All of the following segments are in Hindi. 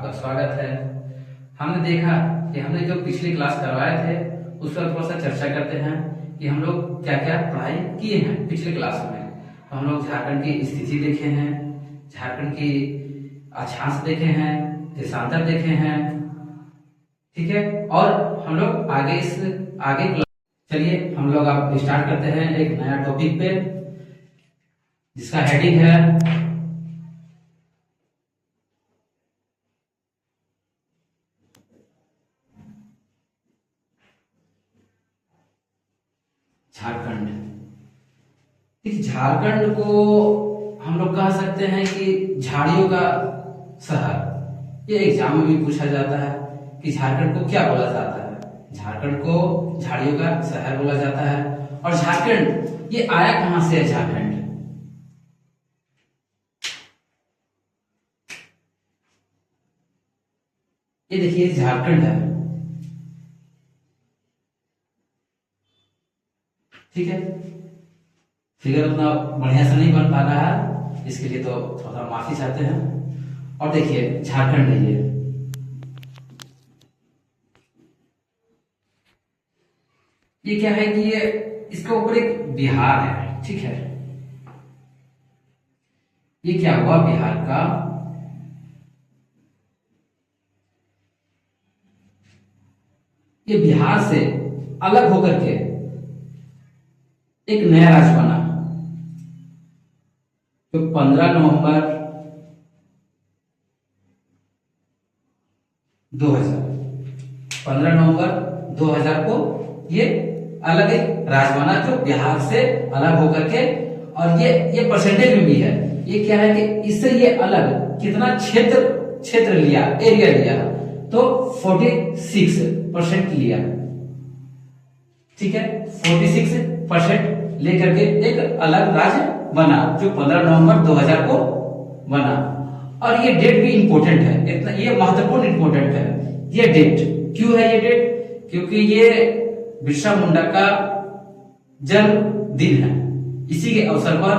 आपका स्वागत है। हमने देखा कि हमने जो पिछली क्लास करवाए थे उस पर थोड़ा सा चर्चा करते हैं कि हम लोग क्या क्या पढ़ाई किए हैं पिछले क्लास में। तो हम लोग झारखंड की स्थिति देखे हैं, झारखंड की अक्षांश देखे हैं, देशांतर देखे हैं, ठीक है। और हम लोग आगे चलिए हम लोग अब स्टार्ट करते हैं एक नया टॉपिक पे जिसका हेडिंग है झारखंड। इस झारखंड को हम लोग कह सकते हैं कि झाड़ियों का शहर। ये एग्जाम में भी पूछा जाता है कि झारखंड को क्या बोला जाता है। झारखंड को झाड़ियों का शहर बोला जाता है। और झारखंड ये आया कहां से है? झारखंड ये देखिए झारखंड है, ठीक है। फिगर उतना बढ़िया से नहीं बन पा रहा है, इसके लिए तो थोड़ा माफी चाहते हैं। और देखिए झारखंड है ये क्या है कि ये इसके ऊपर एक बिहार है, ठीक है। ये क्या हुआ बिहार का? ये बिहार से अलग होकर के एक नया राज्य बना तो 15 नवंबर 2000 को ये अलग एक राज्य बना जो बिहार से अलग होकर के। और ये परसेंटेज में भी है। ये क्या है कि इससे ये अलग कितना क्षेत्र लिया, एरिया लिया, तो 46% लिया, ठीक है। 46% लेकर के एक अलग राज्य बना जो 15 नवंबर 2000 को बना। और ये डेट भी इंपॉर्टेंट है, इतना ये महत्वपूर्ण इंपॉर्टेंट है ये डेट। क्यों है ये डेट? क्योंकि ये बिरसा मुंडा का जन्मदिन है। इसी के अवसर पर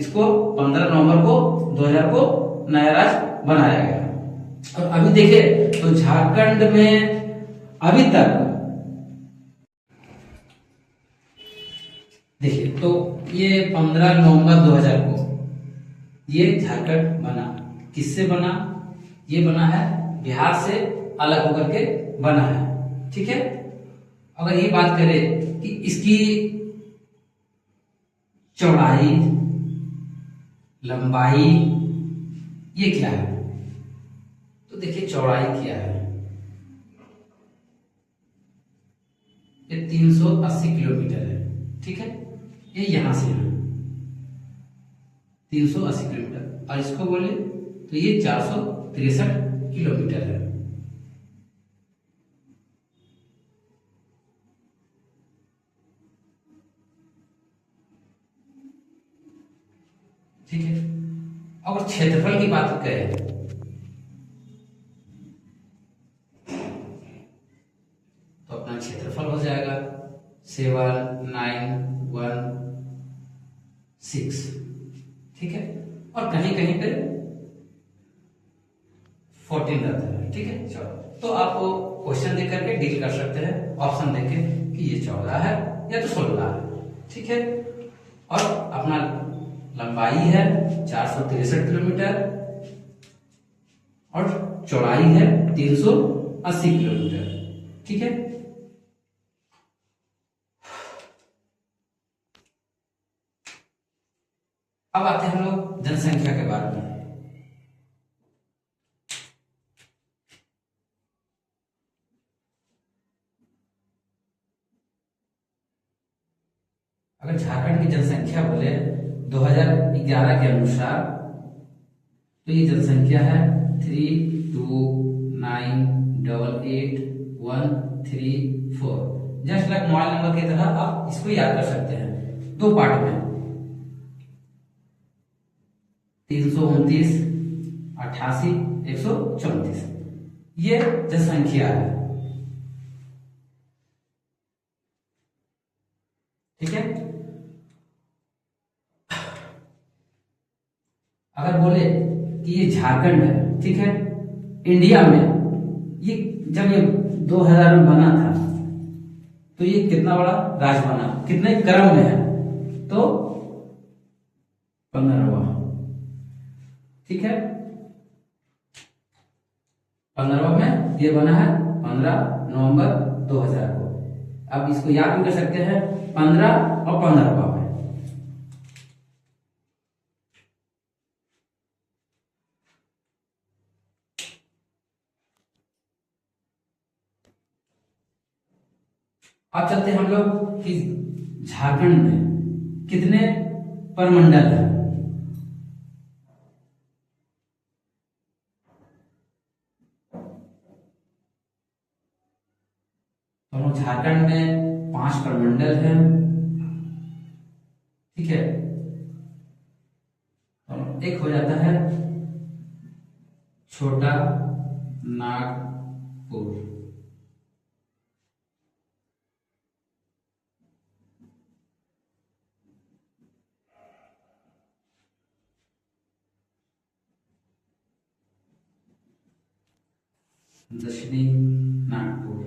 इसको 15 नवंबर को 2000 को नया राज्य बनाया गया। और अभी देखें तो झारखंड में अभी तक देखिए तो ये 15 नवंबर 2000 को ये झारखंड बना। किससे बना? ये बना है बिहार से अलग होकर के बना है, ठीक है। अगर ये बात करें कि इसकी चौड़ाई, लंबाई ये क्या है, तो देखिए चौड़ाई क्या है, ये 380 किलोमीटर है, ठीक है। ये यहां से है 380 किलोमीटर, और इसको बोले तो ये 463 किलोमीटर है, ठीक है। अगर क्षेत्रफल की बात करें तो अपना क्षेत्रफल हो जाएगा 7916, ठीक है। और कहीं कहीं पे 14 रहता है, ठीक है। चलो तो आप क्वेश्चन देख करके डील कर सकते हैं, ऑप्शन देके कि ये 14 है या तो 16 है, ठीक है। और अपना लंबाई है 463 किलोमीटर और चौड़ाई है 380 किलोमीटर, ठीक है। अब आते हैं हम लोग जनसंख्या के बारे में। अगर झारखंड की जनसंख्या बोले 2011 के अनुसार तो ये जनसंख्या है 329888134। जस्ट लाइक मोबाइल नंबर की तरह आप इसको याद कर सकते हैं, दो पार्ट में 329 88 134 ये जनसंख्या है, ठीक है। अगर बोले कि ये झारखंड है, ठीक है, इंडिया में ये जब ये 2000 में बना था तो ये कितना बड़ा राज्य बना, कितने क्रम में है, तो 15वां। ठीक है, 15वां में ये बना है 15 नवंबर 2000 को। अब इसको याद भी कर सकते हैं 15 और 15वां में। अब चलते हैं हम लोग कि झारखंड में कितने प्रमंडल है। तो झारखंड में 5 प्रमंडल हैं। ठीक है, तो एक हो जाता है छोटा नागपुर, दक्षिणी नागपुर,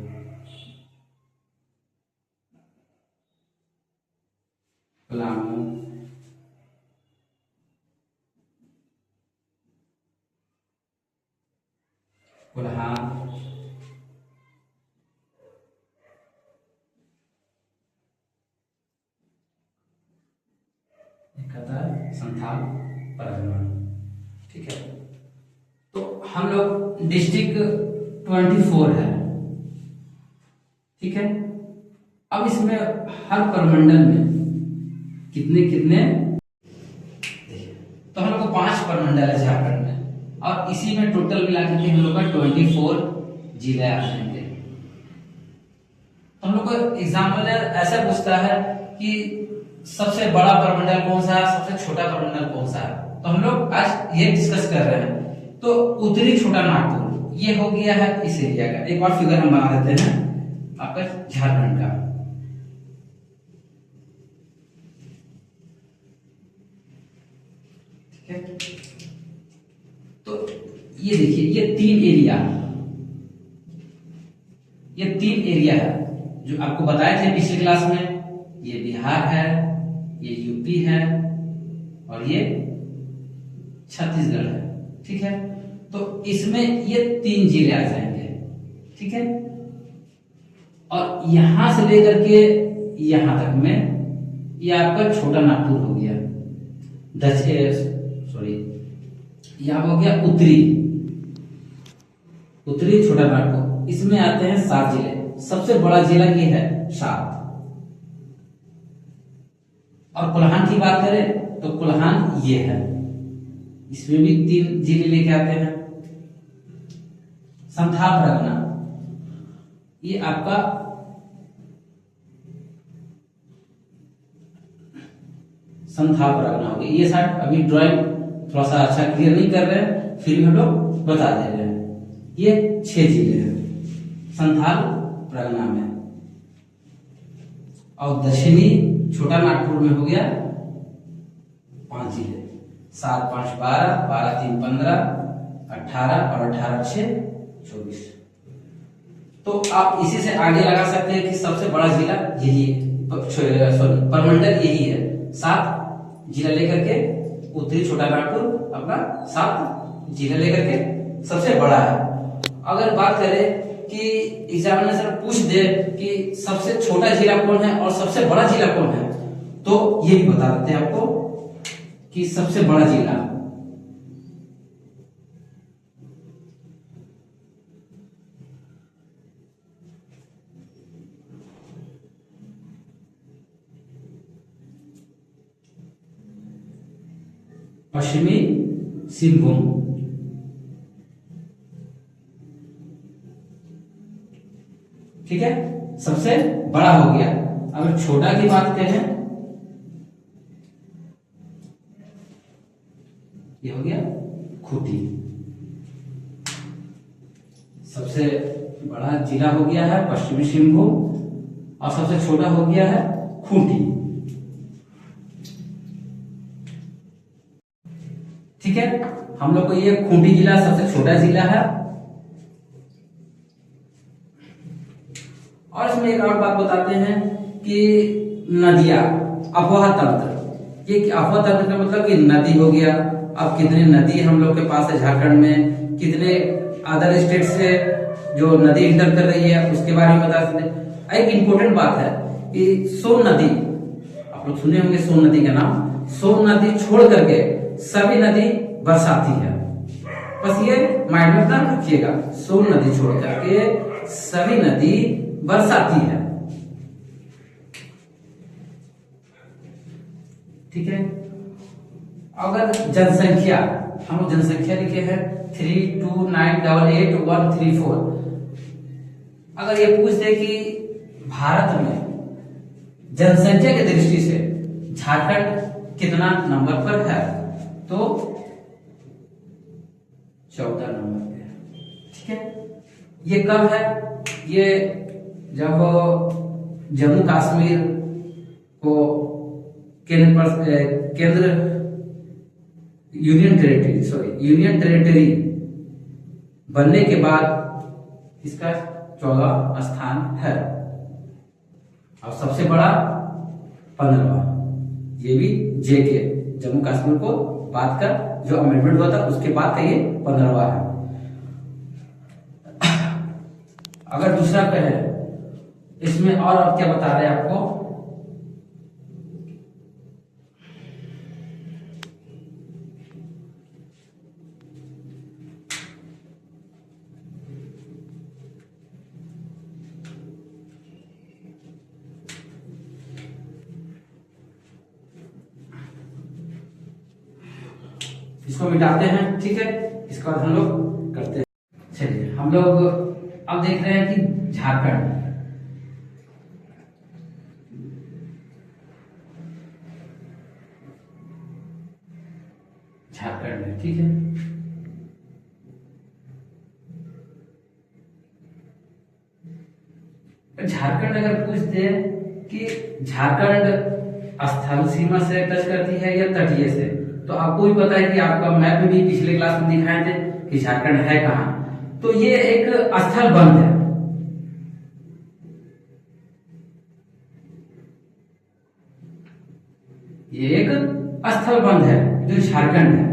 पलामू, कोल्हान, संथाल परगना। ठीक है, तो हम लोग डिस्ट्रिक्ट 24 है। ठीक है, अब इसमें हर प्रमंडल में कितने कितने, तो हम लोग को 5 प्रमंडल है झारखंड में, और इसी में टोटल मिला के हम लोग का 24 जिले आ जाएंगे। तो हम लोग को एग्जाम में ऐसा पूछता है कि सबसे बड़ा प्रमंडल कौन सा है, सबसे छोटा प्रमंडल कौन सा है, तो हम लोग आज ये डिस्कस कर रहे हैं। तो उत्तरी छोटा नागपुर ये हो गया है इस एरिया का। एक और फिगर हम बना देते हैं आपका झारखंड का। ठीक है, तो ये देखिए ये 3 एरिया है जो आपको बताए थे पिछले क्लास में। ये बिहार है, ये यूपी है, और ये छत्तीसगढ़ है। ठीक है, तो इसमें ये 3 जिले आ जाएंगे। ठीक है, और यहां से लेकर के यहां तक में ये आपका छोटा नागपुर हो गया। यहां हो गया उत्तरी छोटा नागपुर। इसमें आते हैं 7 जिले। सबसे बड़ा जिला ये है 7। और कोल्हान की बात करें तो कोल्हान ये है, इसमें भी 3 जिले लेके आते हैं। संथाल परगना ये आपका संथाल परगना हो गया। ये साइड अभी ड्राइंग थोड़ा सा अच्छा क्लियर नहीं कर रहे हैं, फिर भी हम लोग बता दे रहे हैं। ये 6 जिले हैं संथाल परगना में। और दक्षिणी छोटा नागपुर में हो गया 5 जिले। 7 5 12, 12 3 15, 18 और 18 6 24। तो आप इसी से आगे लगा सकते हैं कि सबसे बड़ा जिला यही है, सॉरी प्रमंडल यही है। 7 जिला लेकर के उत्तरी छोटा नागपुर अपना 7 जिला लेकर के सबसे बड़ा है। अगर बात करें कि एग्जामिनेशन पूछ दे कि सबसे छोटा जिला कौन है और सबसे बड़ा जिला कौन है, तो ये भी बता देते हैं आपको कि सबसे बड़ा जिला पश्चिमी सिंहभूम। ठीक है, सबसे बड़ा हो गया। अगर छोटा की बात करें, ये हो गया खूंटी। सबसे बड़ा जिला हो गया है पश्चिमी सिंहभूम, और सबसे छोटा हो गया है खूंटी। ठीक है, हम लोग को ये खूंटी जिला सबसे छोटा जिला है और इसमें एक और बात बताते हैं कि नदियां, अफवाह तंत्र। ये अफवाह तंत्र का मतलब कि नदी हो गया, अब कितने नदी हम लोग के पास है झारखंड में, कितने अदर स्टेट से जो नदी इंटर कर रही है उसके बारे में बता सकते। एक इम्पोर्टेंट बात है कि सोन नदी, आप लोग सुने होंगे सोन नदी का नाम। सोन नदी छोड़ करके सभी नदी बरसाती है, बस ये माइंड में ध्यान रखिएगा। सोन नदी छोड़ करके सभी नदी बरसाती है, ठीक है। अगर जनसंख्या, हम लोग जनसंख्या लिखे हैं 329888134। अगर ये पूछते कि भारत में जनसंख्या की दृष्टि से झारखंड कितना नंबर पर है, तो 14 नंबर पे है, ठीक है। ये कब है? ये जब जम्मू कश्मीर को केंद्र यूनियन टेरिटरी बनने के बाद इसका 14वां स्थान है। और सबसे बड़ा 15वां, ये भी जे के जम्मू कश्मीर को बात कर जो अमेंडमेंट हुआ था उसके बाद का ये 15वां है। अगर दूसरा कहे इसमें और अब क्या बता रहे हैं आपको, इसको मिटाते हैं, ठीक है। इसके बाद हम लोग करते हैं। चलिए हम लोग अब देख रहे हैं कि झारखंड, झारखंड है, ठीक है। झारखंड अगर पूछते हैं कि झारखंड स्थल सीमा से टच करती है या तटीय से, तो आपको भी पता है कि आपका मैप में भी पिछले क्लास में दिखाए थे कि झारखंड है कहां। तो ये एक स्थल बंध है, ये एक स्थल बंध है जो झारखंड है।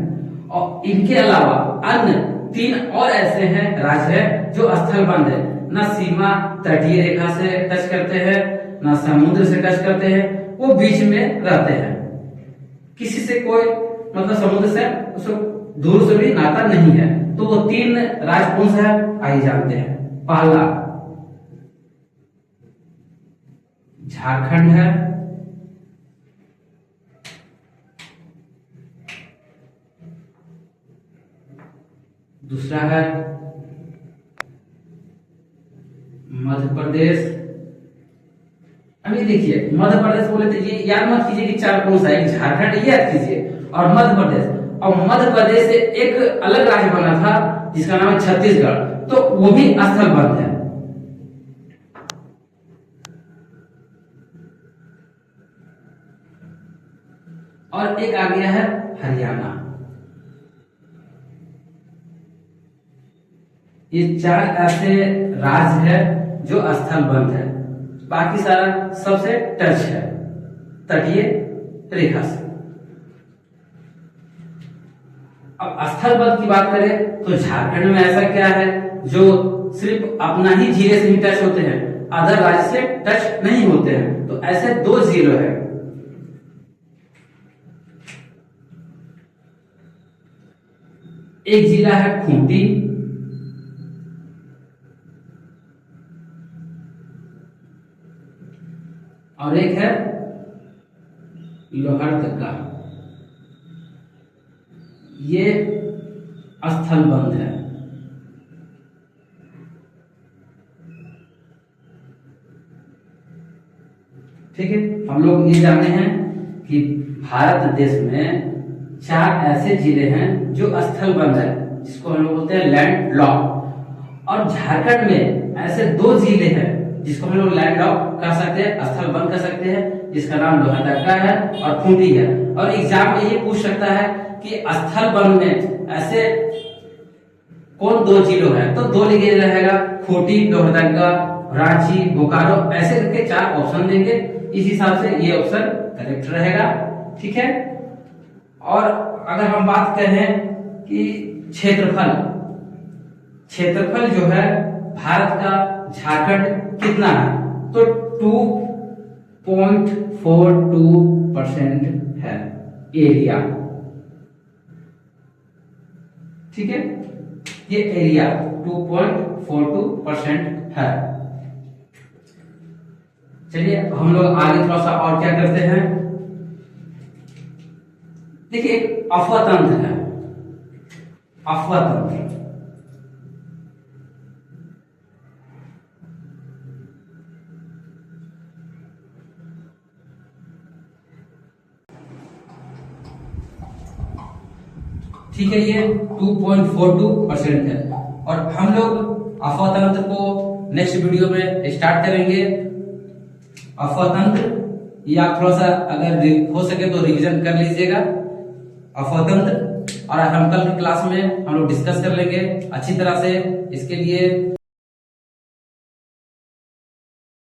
और इनके अलावा अन्य 3 और ऐसे हैं राज्य है जो स्थल बंध है, ना सीमा तटीय रेखा से टच करते हैं, ना समुद्र से टच करते हैं, वो बीच में रहते हैं। किसी से कोई मतलब समुद्र से उसको दूर से भी नाता नहीं है। तो वो 3 राज्य कौन सा है, आइए जानते हैं। पहला झारखंड है, दूसरा है मध्य प्रदेश। अभी देखिए मध्य प्रदेश बोले तो ये याद मत कीजिए कि 4 कौन सा है, झारखंड याद कीजिए और मध्य प्रदेश। और मध्य प्रदेश से एक अलग राज्य बना था जिसका नाम है छत्तीसगढ़, तो वो भी स्थल बंध है। और एक आ गया है हरियाणा। ये 4 ऐसे राज्य है जो स्थल बंध है, बाकी सारा सबसे टच है तटीय रेखा से। अब स्थल बंध की बात करें तो झारखंड में ऐसा क्या है जो सिर्फ अपना ही जिले से ही टच होते हैं, अदर राज्य से टच नहीं होते हैं। तो ऐसे 2 जिले हैं, एक जिला है खूंटी और एक है लोहरदगा। ये स्थल बंध है। ठीक है, हम लोग ये जाने हैं कि भारत देश में 4 ऐसे जिले हैं जो स्थल बंध है, जिसको हम लोग बोलते हैं लैंड लॉक। और झारखंड में ऐसे 2 जिले हैं जिसको हम लोग लैंड लॉक कर सकते हैं, स्थल बंद कर सकते हैं, जिसका नाम लोहरदगा है और खूंटी है। और एग्जाम में ये पूछ सकता है कि स्थल बंद में ऐसे कौन 2 जिलों है, तो 2 लिखे रहेगा, खूंटी लोहरदगा रांची, बोकारो, ऐसे करके 4 ऑप्शन देंगे। इस हिसाब से ये ऑप्शन करेक्ट रहेगा। ठीक है। और अगर हम बात करें कि क्षेत्रफल जो है भारत का झारखंड कितना है, तो 2.42% है एरिया। ठीक है, ये एरिया 2.42% है। चलिए हम लोग आगे थोड़ा सा और क्या करते हैं। देखिए अफवाह तंत्र है, अफवाह तंत्र। ठीक है, ये 2.42% है। और हम लोग अफवाह तंत्र को नेक्स्ट वीडियो में स्टार्ट करेंगे। अफवाह तंत्र ये आप थोड़ा सा अगर हो सके तो रिवीजन कर लीजिएगा अफवाह तंत्र, और हम कल की क्लास में हम लोग डिस्कस कर लेंगे अच्छी तरह से। इसके लिए